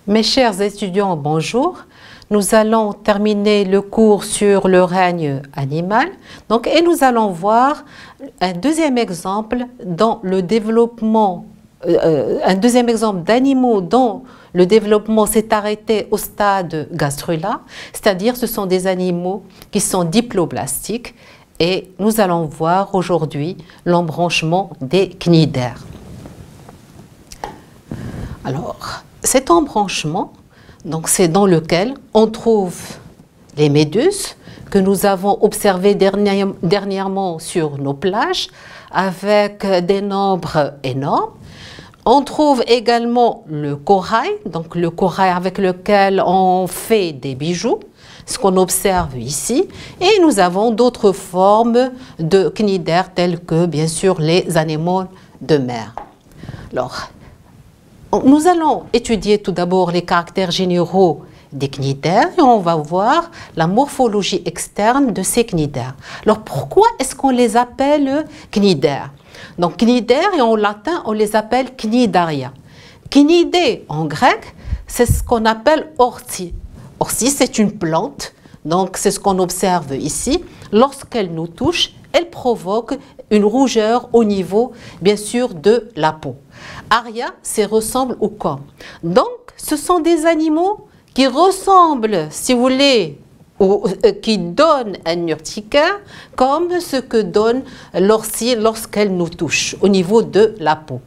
Mes chers étudiants, bonjour. Nous allons terminer le cours sur le règne animal. Et nous allons voir un deuxième exemple dans le développement, un deuxième exemple d'animaux dont le développement s'est arrêté au stade gastrula, c'est-à-dire ce sont des animaux qui sont diploblastiques et nous allons voir aujourd'hui l'embranchement des cnidaires. Alors, cet embranchement, c'est dans lequel on trouve les méduses que nous avons observées dernièrement sur nos plages avec des nombres énormes. On trouve également le corail, le corail avec lequel on fait des bijoux, ce qu'on observe ici. Et nous avons d'autres formes de cnidaires telles que, bien sûr, les anémones de mer. Alors, nous allons étudier tout d'abord les caractères généraux des cnidaires et on va voir la morphologie externe de ces cnidaires. Alors pourquoi est-ce qu'on les appelle cnidaires? Donc cnidaires et en latin on les appelle cnidaria. Cnidé en grec c'est ce qu'on appelle ortie. Ortie c'est une plante, donc c'est ce qu'on observe ici. Lorsqu'elle nous touche, elle provoque une rougeur au niveau, bien sûr, de la peau. Aria, c'est ressemble au corps. Donc, ce sont des animaux qui ressemblent, si vous voulez, qui donnent un urticaire, comme ce que donne l'ortie lorsqu'elle nous touche au niveau de la peau.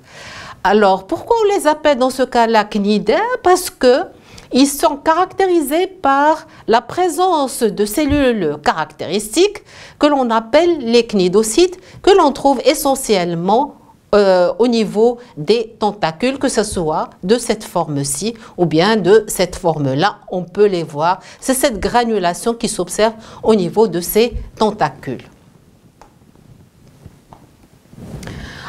Alors, pourquoi on les appelle dans ce cas-là cnidaires? Parce que ils sont caractérisés par la présence de cellules caractéristiques que l'on appelle les cnidocytes, que l'on trouve essentiellement au niveau des tentacules, que ce soit de cette forme-ci ou bien de cette forme-là, on peut les voir. C'est cette granulation qui s'observe au niveau de ces tentacules.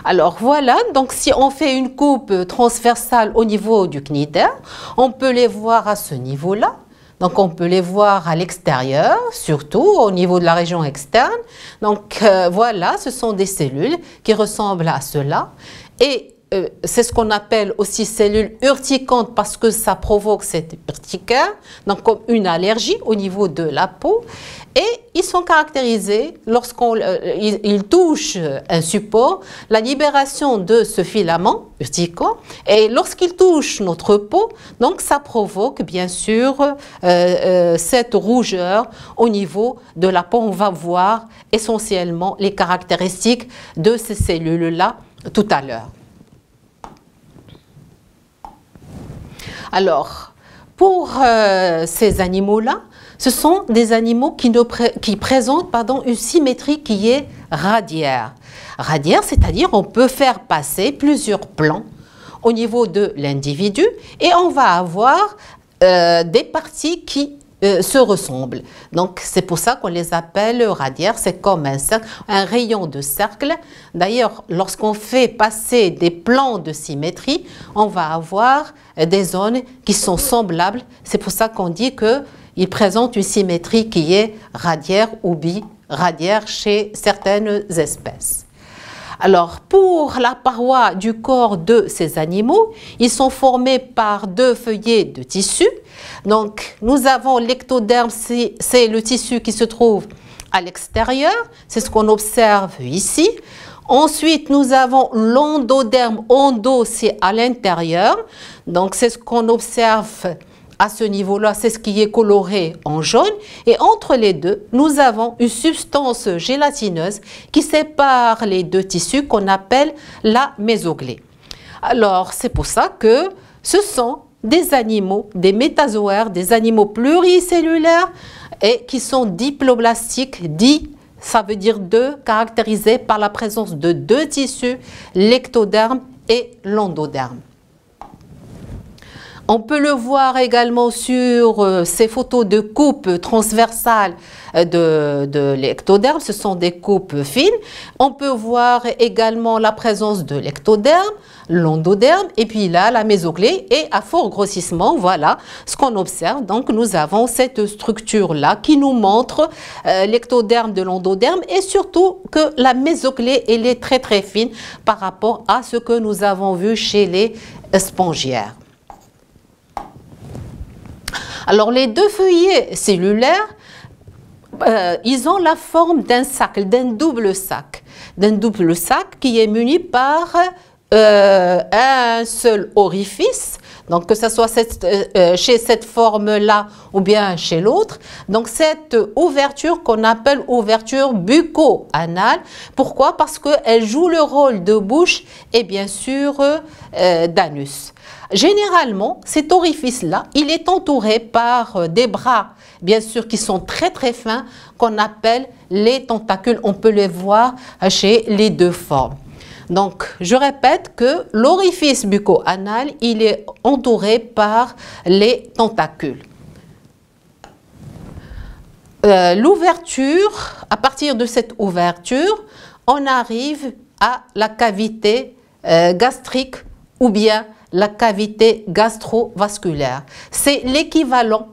Alors voilà, donc si on fait une coupe transversale au niveau du cnidaire, on peut les voir à ce niveau-là. Donc on peut les voir à l'extérieur, surtout au niveau de la région externe. Donc voilà, ce sont des cellules qui ressemblent à cela. Et c'est ce qu'on appelle aussi cellules urticantes parce que ça provoque cette urticaire, donc comme une allergie au niveau de la peau. Et ils sont caractérisés lorsqu'ils touchent un support, la libération de ce filament urticant. Et lorsqu'ils touchent notre peau, donc ça provoque bien sûr cette rougeur au niveau de la peau. On va voir essentiellement les caractéristiques de ces cellules-là tout à l'heure. Alors, pour ces animaux-là, ce sont des animaux qui présentent une symétrie qui est radiaire. Radiaire, c'est-à-dire on peut faire passer plusieurs plans au niveau de l'individu et on va avoir des parties qui se ressemblent. Donc c'est pour ça qu'on les appelle radiaires, c'est comme un cercle, un rayon de cercle. D'ailleurs, lorsqu'on fait passer des plans de symétrie, on va avoir des zones qui sont semblables. C'est pour ça qu'on dit qu'ils présentent une symétrie qui est radiaire ou biradiaire chez certaines espèces. Alors, pour la paroi du corps de ces animaux, ils sont formés par deux feuillets de tissu. Donc, nous avons l'ectoderme, c'est le tissu qui se trouve à l'extérieur, c'est ce qu'on observe ici. Ensuite, nous avons l'endoderme, endo c'est à l'intérieur, donc c'est ce qu'on observe à ce niveau-là, c'est ce qui est coloré en jaune. Et entre les deux, nous avons une substance gélatineuse qui sépare les deux tissus qu'on appelle la mésoglée. Alors, c'est pour ça que ce sont des animaux, des métazoaires, des animaux pluricellulaires et qui sont diploblastiques, ça veut dire deux, caractérisés par la présence de deux tissus, l'ectoderme et l'endoderme. On peut le voir également sur ces photos de coupes transversales de l'ectoderme. Ce sont des coupes fines. On peut voir également la présence de l'ectoderme, l'endoderme et puis là la mésoglée. Et à fort grossissement, voilà ce qu'on observe. Donc nous avons cette structure-là qui nous montre l'ectoderme de l'endoderme et surtout que la mésoglée elle est très très fine par rapport à ce que nous avons vu chez les spongiaires. Alors les deux feuillets cellulaires, ils ont la forme d'un sac, d'un double sac qui est muni par un seul orifice, donc que ce soit chez cette forme-là ou bien chez l'autre. Donc cette ouverture qu'on appelle ouverture bucco-anale. Pourquoi? Parce qu'elle joue le rôle de bouche et bien sûr d'anus. Généralement, cet orifice-là, il est entouré par des bras, bien sûr, qui sont très très fins, qu'on appelle les tentacules. On peut les voir chez les deux formes. Donc, je répète que l'orifice bucco-anal, il est entouré par les tentacules. L'ouverture, à partir de cette ouverture, on arrive à la cavité gastrique ou bien la cavité gastrovasculaire. C'est l'équivalent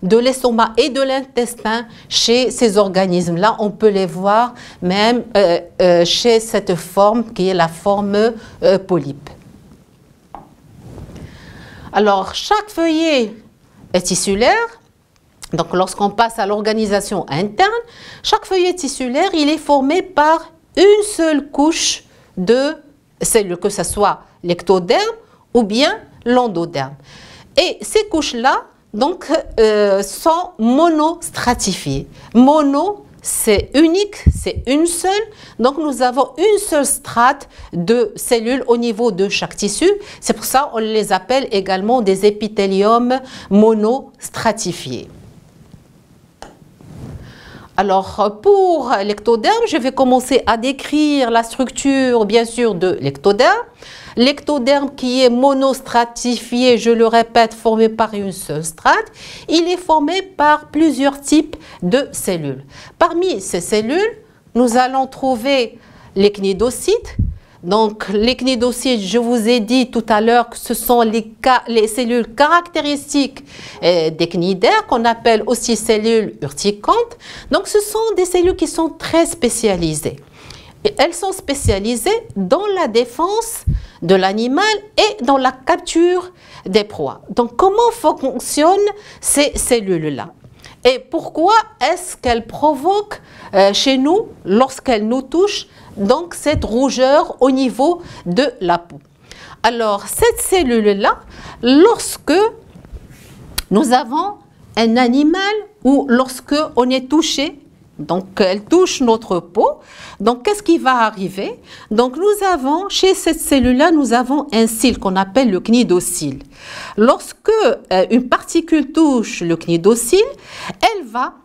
de l'estomac et de l'intestin chez ces organismes-là. On peut les voir même chez cette forme qui est la forme polype. Alors, chaque feuillet est tissulaire. Donc, lorsqu'on passe à l'organisation interne, chaque feuillet tissulaire, il est formé par une seule couche de cellules, que ce soit l'ectoderme ou bien l'endoderme. Et ces couches-là, donc, sont monostratifiées. Mono, c'est unique, c'est une seule. Donc, nous avons une seule strate de cellules au niveau de chaque tissu. C'est pour ça qu'on les appelle également des épithéliums monostratifiés. Alors, pour l'ectoderme, je vais commencer à décrire la structure, bien sûr, de l'ectoderme. L'ectoderme qui est monostratifié, je le répète, formé par une seule strate, il est formé par plusieurs types de cellules. Parmi ces cellules, nous allons trouver les cnidocytes. Donc, les cnidocytes, je vous ai dit tout à l'heure que ce sont les cellules caractéristiques des cnidaires, qu'on appelle aussi cellules urticantes. Donc, ce sont des cellules qui sont très spécialisées. Et elles sont spécialisées dans la défense de l'animal et dans la capture des proies. Donc, comment fonctionnent ces cellules-là? Et pourquoi est-ce qu'elles provoquent chez nous, lorsqu'elles nous touchent, donc cette rougeur au niveau de la peau? Alors, cette cellule-là, lorsque nous avons un animal ou lorsque on est touché, donc elle touche notre peau, donc qu'est-ce qui va arriver? Donc nous avons, chez cette cellule-là, nous avons un cil qu'on appelle le cnidocyle. Lorsque une particule touche le cnidocyle, elle va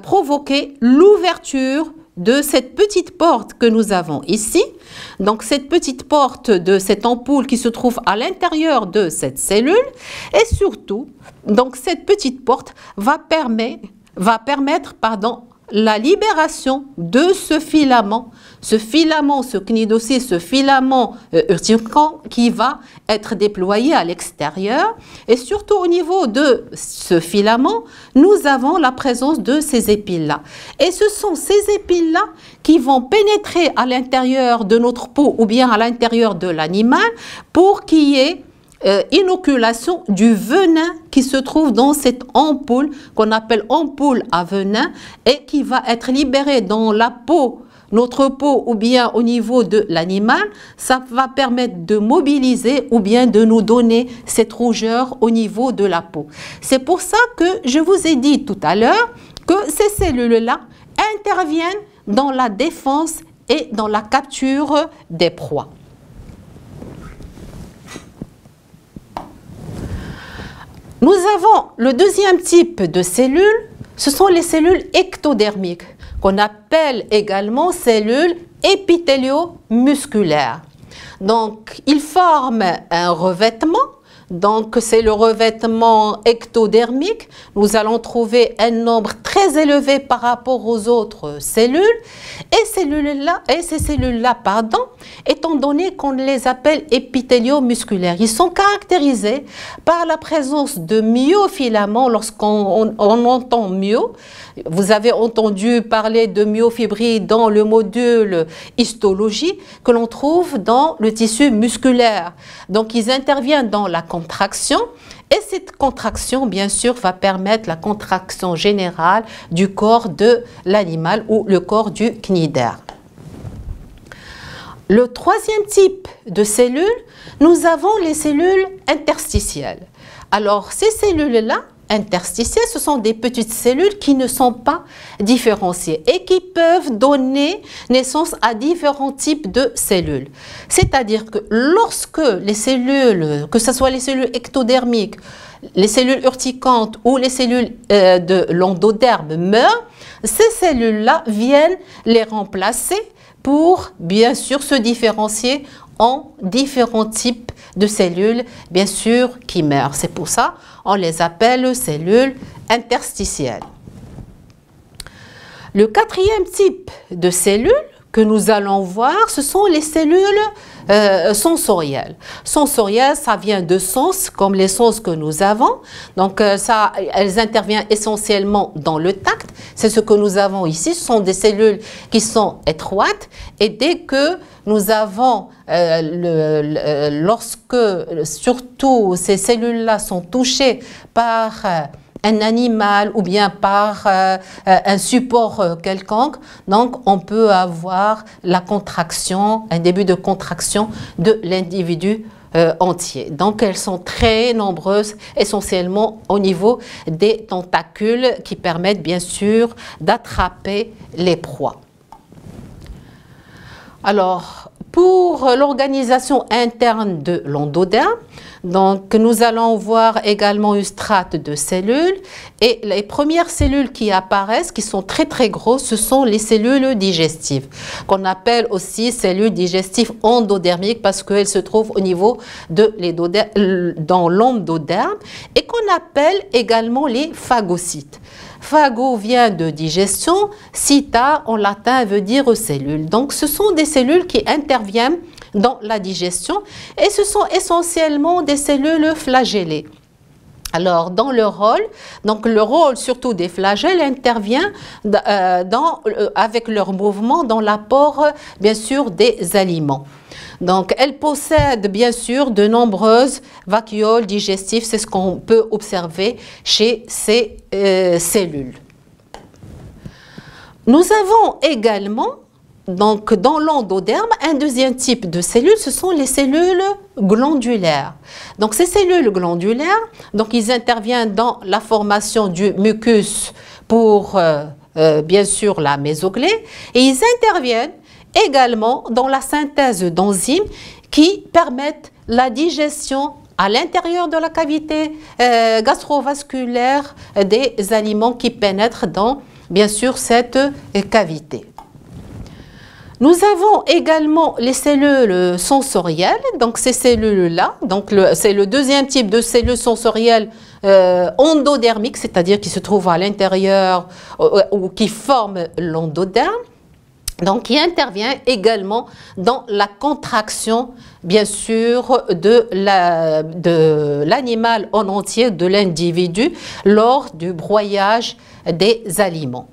provoquer l'ouverture de cette petite porte que nous avons ici. Donc cette petite porte de cette ampoule qui se trouve à l'intérieur de cette cellule. Et surtout, donc cette petite porte va permettre la libération de ce filament, ce cnidocyle, ce filament urticant qui va être déployé à l'extérieur. Et surtout au niveau de ce filament, nous avons la présence de ces épines-là. Et ce sont ces épines-là qui vont pénétrer à l'intérieur de notre peau ou bien à l'intérieur de l'animal pour qu'il y ait inoculation du venin qui se trouve dans cette ampoule qu'on appelle ampoule à venin et qui va être libérée dans la peau, notre peau ou bien au niveau de l'animal. Ça va permettre de mobiliser ou bien de nous donner cette rougeur au niveau de la peau. C'est pour ça que je vous ai dit tout à l'heure que ces cellules-là interviennent dans la défense et dans la capture des proies. Nous avons le deuxième type de cellules, ce sont les cellules ectodermiques, qu'on appelle également cellules épithélio-musculaires. Donc, ils forment un revêtement. Donc, c'est le revêtement ectodermique. Nous allons trouver un nombre très élevé par rapport aux autres cellules. Et ces cellules-là, étant donné qu'on les appelle épithélio-musculaires, ils sont caractérisés par la présence de myofilaments. Lorsqu'on entend myo, vous avez entendu parler de myofibrilles dans le module histologie que l'on trouve dans le tissu musculaire. Donc, ils interviennent dans la contraction Et cette contraction, bien sûr, va permettre la contraction générale du corps de l'animal ou le corps du cnidaire. Le troisième type de cellules, nous avons les cellules interstitielles. Alors, ces cellules-là, interstitielles, ce sont des petites cellules qui ne sont pas différenciées et qui peuvent donner naissance à différents types de cellules. C'est-à-dire que lorsque les cellules, que ce soit les cellules ectodermiques, les cellules urticantes ou les cellules de l'endoderme meurent, ces cellules-là viennent les remplacer pour bien sûr se différencier en différents types de cellules, bien sûr, qui meurent. C'est pour ça qu'on les appelle cellules interstitielles. Le quatrième type de cellules que nous allons voir, ce sont les cellules sensorielles. Sensorielles, ça vient de sens, comme les sens que nous avons. Donc, elles interviennent essentiellement dans le tact. C'est ce que nous avons ici. Ce sont des cellules qui sont étroites. Et dès que nous avons, lorsque surtout ces cellules-là sont touchées par un animal ou bien par un support quelconque, donc on peut avoir la contraction, un début de contraction de l'individu entier. Donc elles sont très nombreuses, essentiellement au niveau des tentacules qui permettent bien sûr d'attraper les proies. Alors, pour l'organisation interne de l'endoderme, donc nous allons voir également une strate de cellules et les premières cellules qui apparaissent, qui sont très très grosses, ce sont les cellules digestives, qu'on appelle aussi cellules digestives endodermiques parce qu'elles se trouvent au niveau de dans l'endoderme et qu'on appelle également les phagocytes. Phago vient de digestion, cyta en latin veut dire cellule. Donc ce sont des cellules qui interviennent dans la digestion et ce sont essentiellement des cellules flagellées. Alors dans leur rôle, donc le rôle surtout des flagelles intervient avec leur mouvement dans l'apport bien sûr des aliments. Donc, elles possèdent bien sûr de nombreuses vacuoles digestives, c'est ce qu'on peut observer chez ces cellules. Nous avons également, donc, dans l'endoderme, un deuxième type de cellules, ce sont les cellules glandulaires. Donc, ces cellules glandulaires, donc, ils interviennent dans la formation du mucus pour, bien sûr, la mésoglée, et ils interviennent également dans la synthèse d'enzymes qui permettent la digestion à l'intérieur de la cavité gastrovasculaire des aliments qui pénètrent dans, bien sûr, cette cavité. Nous avons également les cellules sensorielles, donc ces cellules-là, donc c'est le deuxième type de cellules sensorielles endodermiques, c'est-à-dire qui se trouvent à l'intérieur ou qui forment l'endoderme. Donc, qui intervient également dans la contraction, bien sûr, de l'animal en entier, de l'individu, lors du broyage des aliments.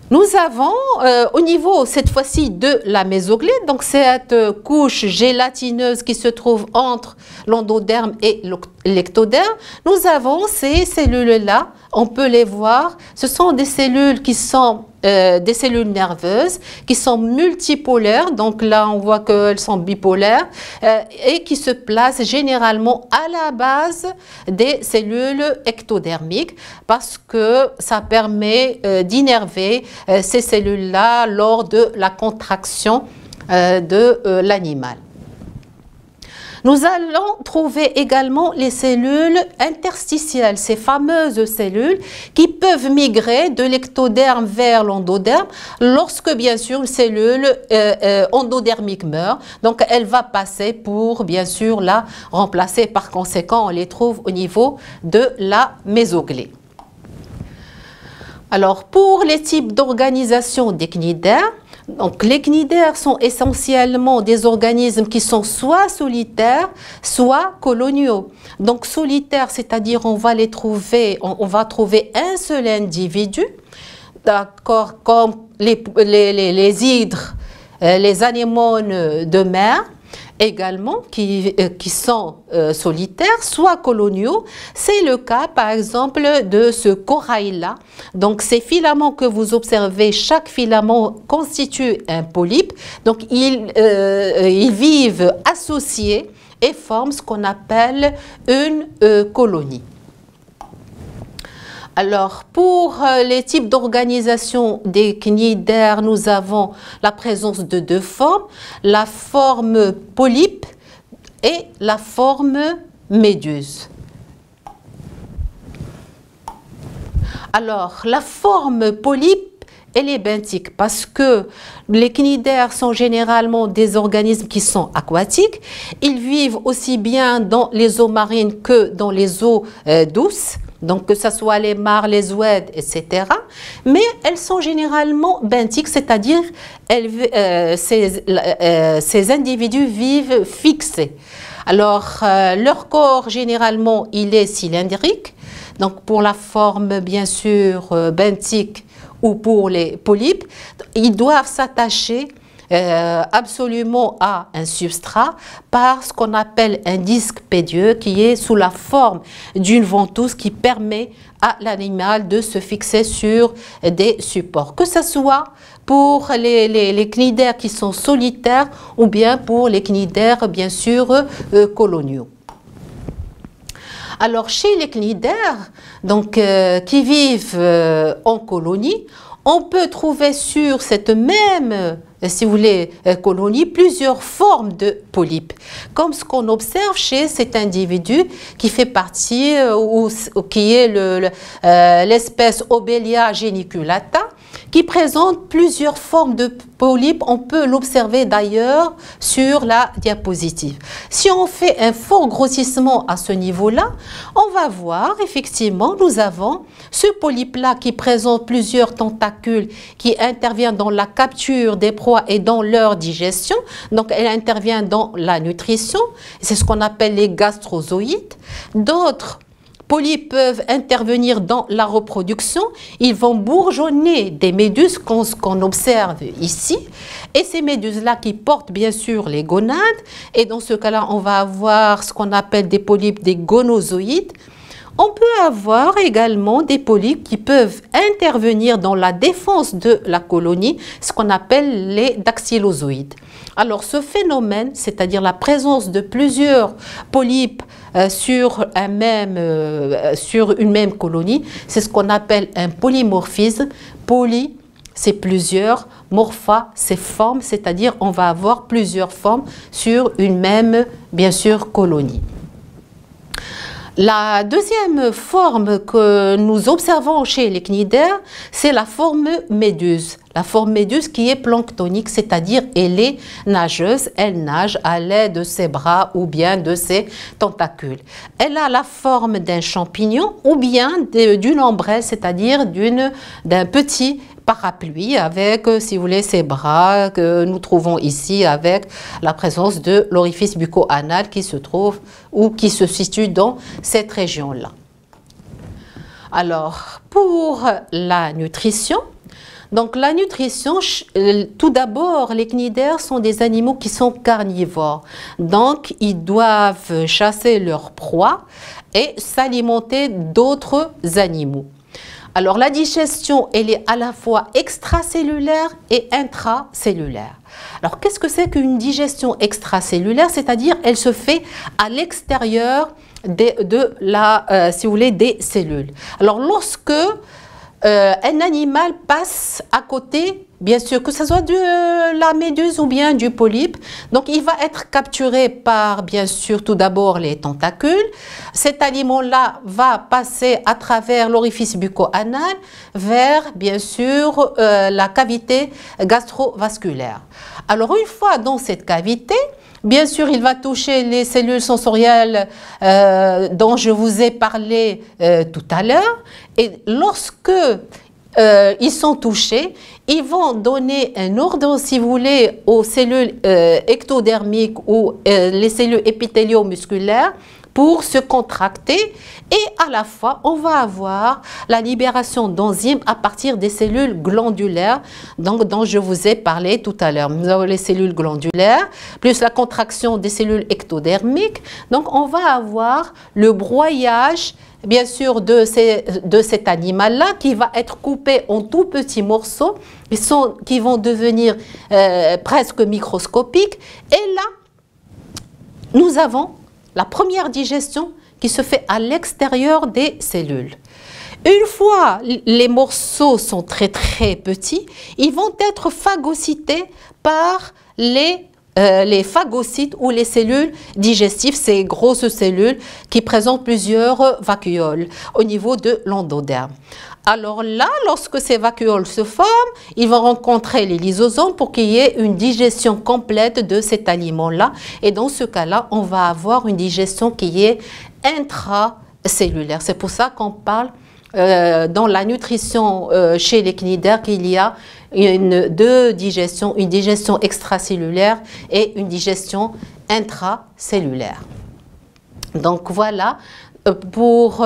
Nous avons au niveau cette fois-ci de la mésoglée, donc cette couche gélatineuse qui se trouve entre l'endoderme et l'ectoderme, nous avons ces cellules-là, on peut les voir, ce sont des cellules qui sont des cellules nerveuses qui sont multipolaires, donc là on voit qu'elles sont bipolaires et qui se placent généralement à la base des cellules ectodermiques parce que ça permet d'innerver ces cellules-là lors de la contraction de l'animal. Nous allons trouver également les cellules interstitielles, ces fameuses cellules qui peuvent migrer de l'ectoderme vers l'endoderme lorsque, bien sûr, une cellule endodermique meurt. Donc, elle va passer pour, bien sûr, la remplacer. Par conséquent, on les trouve au niveau de la mésoglée. Alors, pour les types d'organisation des cnidaires, donc les cnidaires sont essentiellement des organismes qui sont soit solitaires, soit coloniaux. Donc solitaires, c'est-à-dire on va trouver un seul individu, d'accord, comme les hydres, les anémones de mer, également qui sont solitaires, soit coloniaux. C'est le cas par exemple de ce corail-là. Donc ces filaments que vous observez, chaque filament constitue un polype. Donc ils vivent associés et forment ce qu'on appelle une colonie. Alors, pour les types d'organisation des cnidaires, nous avons la présence de deux formes, la forme polype et la forme méduse. Alors, la forme polype, elle est benthique parce que les cnidaires sont généralement des organismes qui sont aquatiques. Ils vivent aussi bien dans les eaux marines que dans les eaux douces. Donc que ce soit les mares, les oueds, etc. Mais elles sont généralement benthiques, c'est-à-dire ces individus vivent fixés. Alors leur corps généralement il est cylindrique. Donc pour la forme bien sûr benthique ou pour les polypes, ils doivent s'attacher absolument à un substrat par ce qu'on appelle un disque pédieux qui est sous la forme d'une ventouse qui permet à l'animal de se fixer sur des supports, que ce soit pour les cnidaires qui sont solitaires ou bien pour les cnidaires bien sûr coloniaux. Alors chez les cnidaires donc, qui vivent en colonie, on peut trouver sur cette même, si vous voulez, colonie, plusieurs formes de polypes, comme ce qu'on observe chez cet individu qui fait partie, ou qui est l'espèce Obelia geniculata, qui présente plusieurs formes de polypes. On peut l'observer d'ailleurs sur la diapositive. Si on fait un fort grossissement à ce niveau-là, on va voir effectivement, nous avons ce polype-là qui présente plusieurs tentacules qui intervient dans la capture des proies et dans leur digestion. Donc, elle intervient dans la nutrition. C'est ce qu'on appelle les gastrozoïdes. D'autres polypes peuvent intervenir dans la reproduction. Ils vont bourgeonner des méduses qu'on observe ici. Et ces méduses-là qui portent bien sûr les gonades. Et dans ce cas-là, on va avoir ce qu'on appelle des polypes, des gonozoïdes. On peut avoir également des polypes qui peuvent intervenir dans la défense de la colonie, ce qu'on appelle les dactylozoïdes. Alors ce phénomène, c'est-à-dire la présence de plusieurs polypes sur une même colonie, c'est ce qu'on appelle un polymorphisme. Poly, c'est plusieurs, morpha, c'est forme, c'est-à-dire on va avoir plusieurs formes sur une même, bien sûr, colonie. La deuxième forme que nous observons chez les cnidaires, c'est la forme méduse. La forme méduse qui est planctonique, c'est-à-dire elle est nageuse, elle nage à l'aide de ses bras ou bien de ses tentacules. Elle a la forme d'un champignon ou bien d'une ombrelle, c'est-à-dire d'un petit parapluie avec, si vous voulez, ses bras que nous trouvons ici avec la présence de l'orifice bucco-anal qui se trouve ou qui se situe dans cette région-là. Alors, pour la nutrition, donc la nutrition, tout d'abord, les cnidaires sont des animaux qui sont carnivores. Donc, ils doivent chasser leur proie et s'alimenter d'autres animaux. Alors, la digestion, elle est à la fois extracellulaire et intracellulaire. Alors, qu'est-ce que c'est qu'une digestion extracellulaire? C'est-à-dire, elle se fait à l'extérieur si vous voulez, des cellules. Alors, lorsque un animal passe à côté, bien sûr, que ce soit de la méduse ou bien du polype, donc il va être capturé par, bien sûr, tout d'abord les tentacules. Cet aliment-là va passer à travers l'orifice bucco-anal vers, bien sûr, la cavité gastrovasculaire. Alors, une fois dans cette cavité, bien sûr, il va toucher les cellules sensorielles dont je vous ai parlé tout à l'heure. Et lorsque ils sont touchés, ils vont donner un ordre, si vous voulez, aux cellules ectodermiques ou les cellules épithélio-musculaires pour se contracter et à la fois on va avoir la libération d'enzymes à partir des cellules glandulaires donc, dont je vous ai parlé tout à l'heure. Nous avons les cellules glandulaires plus la contraction des cellules ectodermiques. Donc on va avoir le broyage bien sûr de cet animal-là qui va être coupé en tout petits morceaux qui vont devenir presque microscopiques. Et là, nous avons la première digestion qui se fait à l'extérieur des cellules. Une fois les morceaux sont très petits, ils vont être phagocytés par les phagocytes ou les cellules digestives, ces grosses cellules qui présentent plusieurs vacuoles au niveau de l'endoderme. Alors là, lorsque ces vacuoles se forment, ils vont rencontrer les lysosomes pour qu'il y ait une digestion complète de cet aliment-là. Et dans ce cas-là, on va avoir une digestion qui est intracellulaire. C'est pour ça qu'on parle dans la nutrition chez les cnidaires qu'il y a deux digestions, une digestion extracellulaire et une digestion intracellulaire. Donc voilà. Pour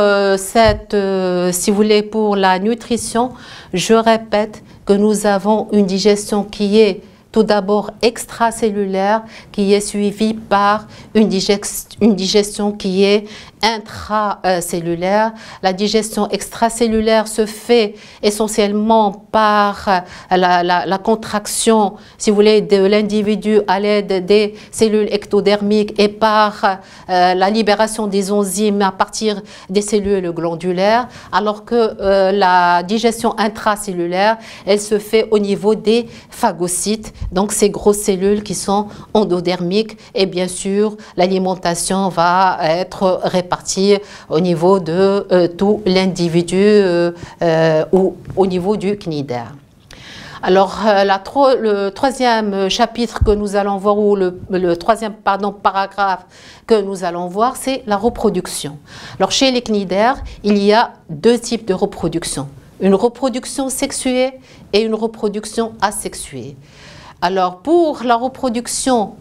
si vous voulez, pour la nutrition, je répète que nous avons une digestion qui est tout d'abord extracellulaire, qui est suivie par une digestion qui est intracellulaire. La digestion extracellulaire se fait essentiellement par la contraction, si vous voulez, de l'individu à l'aide des cellules ectodermiques et par la libération des enzymes à partir des cellules glandulaires, alors que la digestion intracellulaire, elle se fait au niveau des phagocytes, donc ces grosses cellules qui sont endodermiques, et bien sûr l'alimentation va être répartie au niveau de tout l'individu ou au niveau du cnidaire. Alors, le troisième chapitre que nous allons voir, ou le troisième paragraphe que nous allons voir, c'est la reproduction. Alors, chez les cnidaires, il y a deux types de reproduction. Une reproduction sexuée et une reproduction asexuée. Alors, pour la reproduction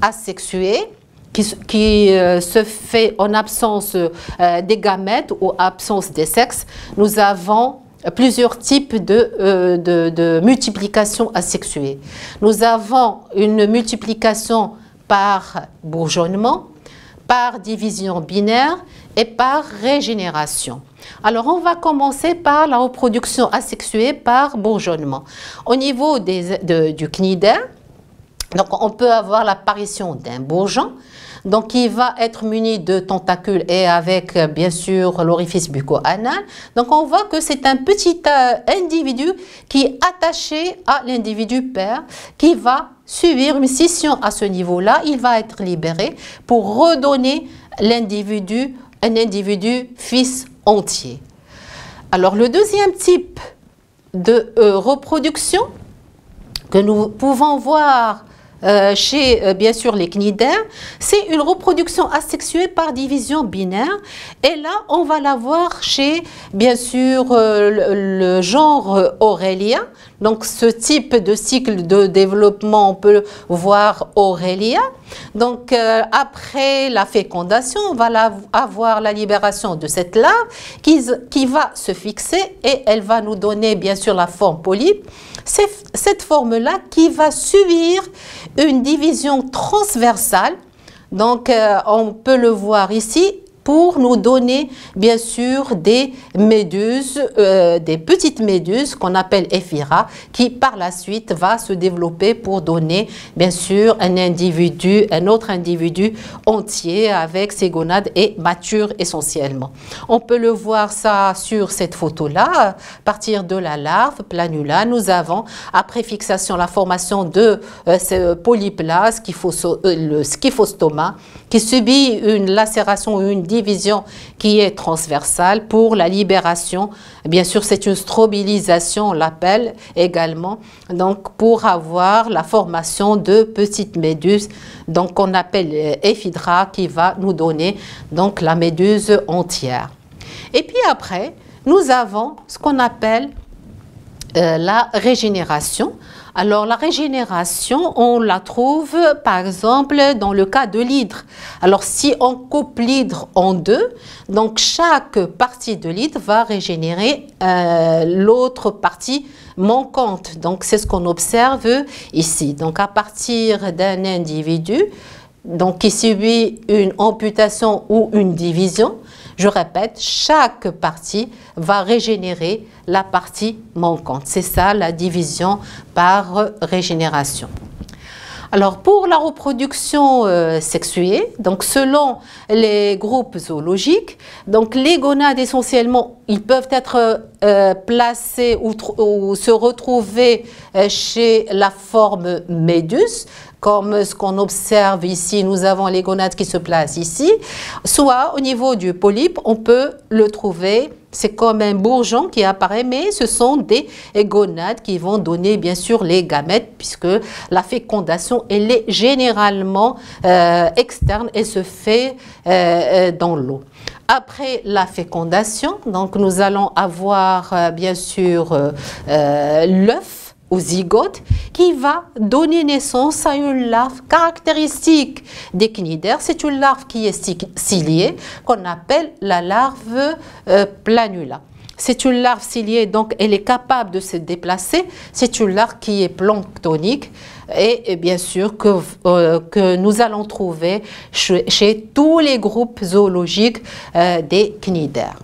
asexuée, qui se fait en absence des gamètes ou absence des sexes, nous avons plusieurs types de multiplication asexuée. Nous avons une multiplication par bourgeonnement, par division binaire et par régénération. Alors, on va commencer par la reproduction asexuée par bourgeonnement. Au niveau du cnidaire, donc on peut avoir l'apparition d'un bourgeon, donc il va être muni de tentacules et avec bien sûr l'orifice bucco-anal. Donc on voit que c'est un petit individu qui est attaché à l'individu père, qui va subir une scission à ce niveau-là. Il va être libéré pour redonner un individu fils entier. Alors le deuxième type de reproduction que nous pouvons voir chez bien sûr les cnidaires, c'est une reproduction asexuée par division binaire, et là on va la voir chez bien sûr le genre Aurelia. Donc ce type de cycle de développement, on peut voir Aurelia. Donc après la fécondation, on va avoir la libération de cette larve qui va se fixer, et elle va nous donner bien sûr la forme polype. C'est cette forme-là qui va subir une division transversale. Donc on peut le voir ici, pour nous donner bien sûr des méduses, des petites méduses qu'on appelle Ephira, qui par la suite va se développer pour donner bien sûr un autre individu entier avec ses gonades et mature essentiellement. On peut le voir ça sur cette photo-là. À partir de la larve planula, nous avons après fixation la formation de ce polype-là, le scyphostoma, qui subit une lacération ou une division qui est transversale pour la libération. Bien sûr, c'est une strobilisation, on l'appelle également, donc pour avoir la formation de petites méduses, donc qu'on appelle Ephidra, qui va nous donner donc la méduse entière. Et puis après, nous avons ce qu'on appelle la régénération. Alors la régénération, on la trouve par exemple dans le cas de l'hydre. Alors si on coupe l'hydre en deux, donc chaque partie de l'hydre va régénérer l'autre partie manquante. Donc c'est ce qu'on observe ici. Donc à partir d'un individu donc, qui subit une amputation ou une division, je répète, chaque partie va régénérer la partie manquante. C'est ça la division par régénération. Alors pour la reproduction sexuée, donc selon les groupes zoologiques, donc les gonades essentiellement, ils peuvent être placés ou se retrouver chez la forme méduse, comme ce qu'on observe ici, nous avons les gonades qui se placent ici, soit au niveau du polype, on peut le trouver, c'est comme un bourgeon qui apparaît, mais ce sont des gonades qui vont donner bien sûr les gamètes, puisque la fécondation, elle est généralement externe et se fait dans l'eau. Après la fécondation, donc nous allons avoir bien sûr l'œuf au zygote qui va donner naissance à une larve caractéristique des cnidaires. C'est une larve qui est ciliée qu'on appelle la larve planula. C'est une larve ciliée, donc elle est capable de se déplacer. C'est une larve qui est planctonique et bien sûr que nous allons trouver chez tous les groupes zoologiques des cnidaires.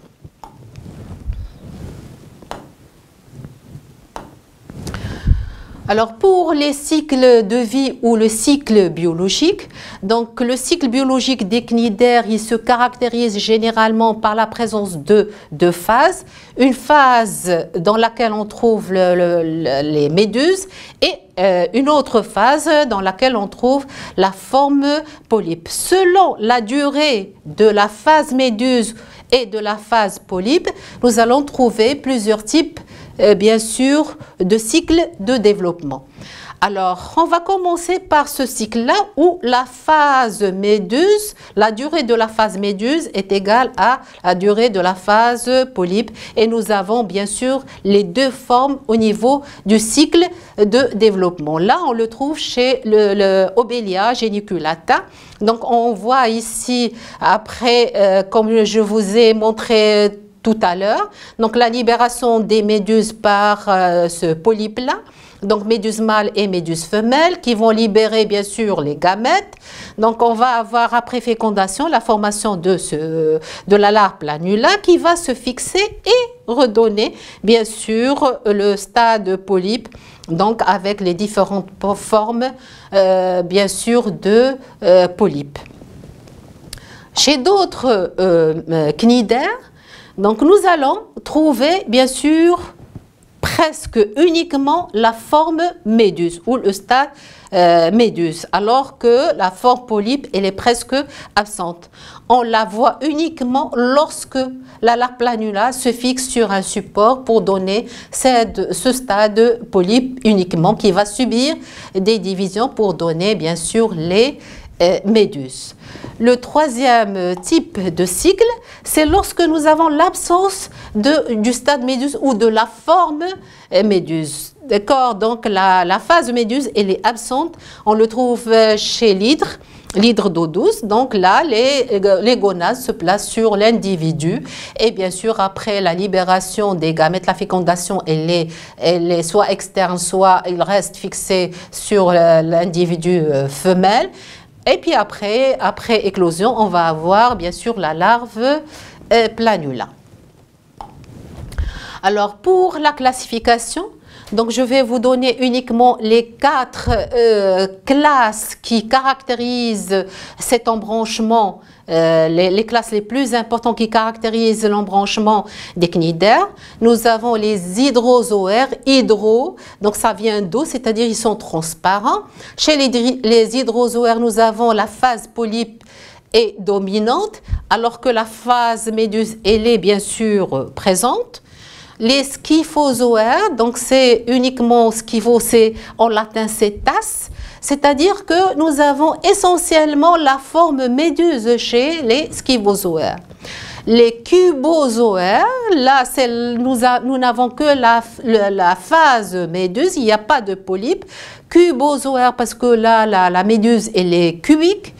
Alors pour les cycles de vie ou le cycle biologique, donc le cycle biologique des cnidaires, il se caractérise généralement par la présence de deux phases. Une phase dans laquelle on trouve les méduses et une autre phase dans laquelle on trouve la forme polype. Selon la durée de la phase méduse et de la phase polype, nous allons trouver plusieurs types bien sûr de cycles de développement. Alors, on va commencer par ce cycle-là où la phase méduse, la durée de la phase méduse est égale à la durée de la phase polype. Et nous avons bien sûr les deux formes au niveau du cycle de développement. Là, on le trouve chez le Obelia geniculata. Donc, on voit ici, après, comme je vous ai montré tout à l'heure, donc la libération des méduses par ce polype-là, donc méduse mâle et méduse femelle qui vont libérer bien sûr les gamètes. Donc on va avoir après fécondation la formation de la larve planula qui va se fixer et redonner bien sûr le stade polype, donc avec les différentes formes bien sûr de polypes. Chez d'autres cnidaires, donc nous allons trouver bien sûr presque uniquement la forme méduse ou le stade méduse, alors que la forme polype elle est presque absente. On la voit uniquement lorsque la larve planula se fixe sur un support pour donner ce stade polype uniquement qui va subir des divisions pour donner bien sûr les méduses. Le troisième type de cycle, c'est lorsque nous avons l'absence du stade méduse ou de la forme méduse. D'accord? Donc la phase méduse, elle est absente. On le trouve chez l'hydre d'eau douce. Donc là, les gonades se placent sur l'individu. Et bien sûr, après la libération des gamètes, la fécondation, elle est soit externe, soit il reste fixé sur l'individu femelle. Et puis après éclosion, on va avoir bien sûr la larve planula. Alors pour la classification, donc je vais vous donner uniquement les 4 classes qui caractérisent cet embranchement, les classes les plus importantes qui caractérisent l'embranchement des cnidaires. Nous avons les hydrozoaires, donc ça vient d'eau, c'est-à-dire ils sont transparents. Chez les hydrozoaires, nous avons la phase polype est dominante, alors que la phase méduse, elle est bien sûr présente. Les scyphozoaires, donc c'est uniquement scypho, c'est en latin c'est tasse, c'est-à-dire que nous avons essentiellement la forme méduse chez les schifozoaires. Les cubozoaires, là, nous n'avons que la phase méduse, il n'y a pas de polype. Cubozoaire, parce que là, la méduse, elle est cubique,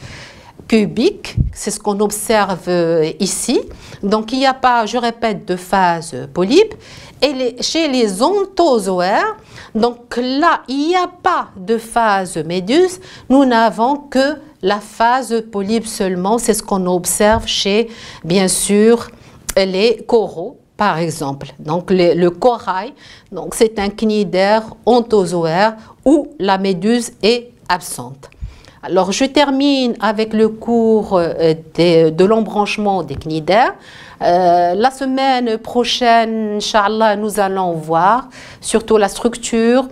c'est ce qu'on observe ici. Donc, il n'y a pas, je répète, de phase polype. Et chez les ontozoaires, donc là, il n'y a pas de phase méduse, nous n'avons que la phase polype seulement, c'est ce qu'on observe chez, bien sûr, les coraux, par exemple. Donc le corail, donc c'est un cnidaire ontozoaire où la méduse est absente. Alors je termine avec le cours de l'embranchement des cnidaires. La semaine prochaine, Inch'Allah, nous allons voir surtout la structure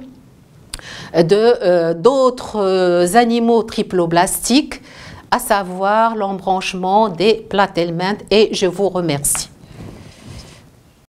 d'autres animaux triploblastiques, à savoir l'embranchement des platelminthes, et je vous remercie.